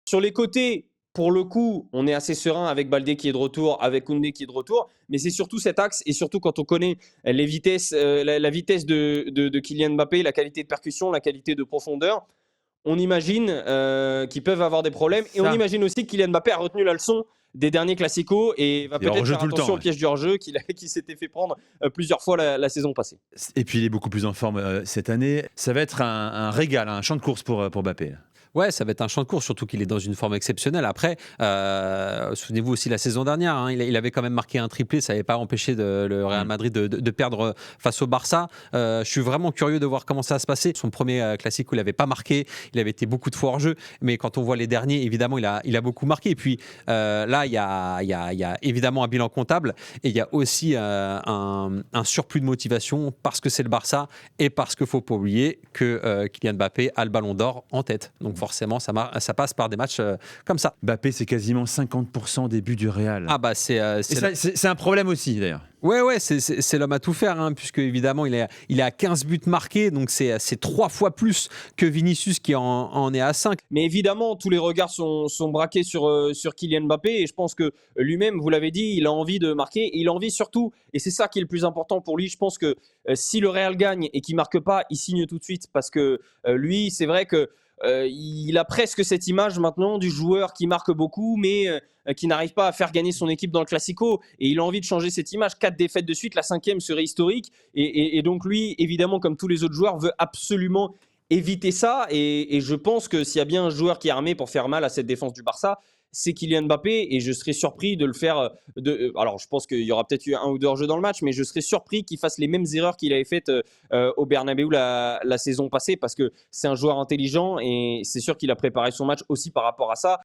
Sur les côtés, pour le coup, on est assez serein avec Baldé qui est de retour, avec Koundé qui est de retour, mais c'est surtout cet axe, et surtout quand on connaît les vitesses, la vitesse de Kylian Mbappé, la qualité de percussion, la qualité de profondeur, on imagine qu'ils peuvent avoir des problèmes, et on Ça, imagine aussi que Kylian Mbappé a retenu la leçon des derniers classicos et va il est peut-être hors-jeu faire tout le attention temps. au piège du hors-jeu qui s'était fait prendre plusieurs fois la saison passée. Et puis il est beaucoup plus en forme cette année. Ça va être un régal, un champ de course pour Mbappé. Ouais, ça va être un champ de course, surtout qu'il est dans une forme exceptionnelle. Après, souvenez-vous aussi la saison dernière, hein, il avait quand même marqué un triplé, ça n'avait pas empêché le Real Madrid de perdre face au Barça. Je suis vraiment curieux de voir comment ça va se passer. Son premier classique, il n'avait pas marqué, il avait été beaucoup de fois hors jeu, mais quand on voit les derniers, évidemment, il a beaucoup marqué. Et puis là, il y a évidemment un bilan comptable et il y a aussi un surplus de motivation parce que c'est le Barça et parce qu'il ne faut pas oublier que Kylian Mbappé a le ballon d'or en tête. Donc forcément, ça passe par des matchs comme ça. Mbappé, c'est quasiment 50% des buts du Real. Ah bah Et ça, c'est un problème aussi, d'ailleurs. Ouais, c'est l'homme à tout faire, hein, puisque évidemment il est à 15 buts marqués, donc c'est 3 fois plus que Vinicius qui en est à 5. Mais évidemment, tous les regards sont braqués sur Kylian Mbappé, et je pense que lui-même, vous l'avez dit, il a envie de marquer, et il a envie surtout, et c'est ça qui est le plus important pour lui. Je pense que si le Real gagne et qu'il marque pas, il signe tout de suite, parce que lui, c'est vrai que il a presque cette image maintenant du joueur qui marque beaucoup, mais qui n'arrive pas à faire gagner son équipe dans le Classico. Et il a envie de changer cette image. 4 défaites de suite, la 5e serait historique. Et donc lui, évidemment, comme tous les autres joueurs, veut absolument éviter ça. Et je pense que s'il y a bien un joueur qui est armé pour faire mal à cette défense du Barça, c'est Kylian Mbappé, et je serais surpris de le faire. Alors, je pense qu'il y aura peut-être eu un ou deux hors-jeu dans le match, mais je serais surpris qu'il fasse les mêmes erreurs qu'il avait faites au Bernabéu la saison passée, parce que c'est un joueur intelligent et c'est sûr qu'il a préparé son match aussi par rapport à ça.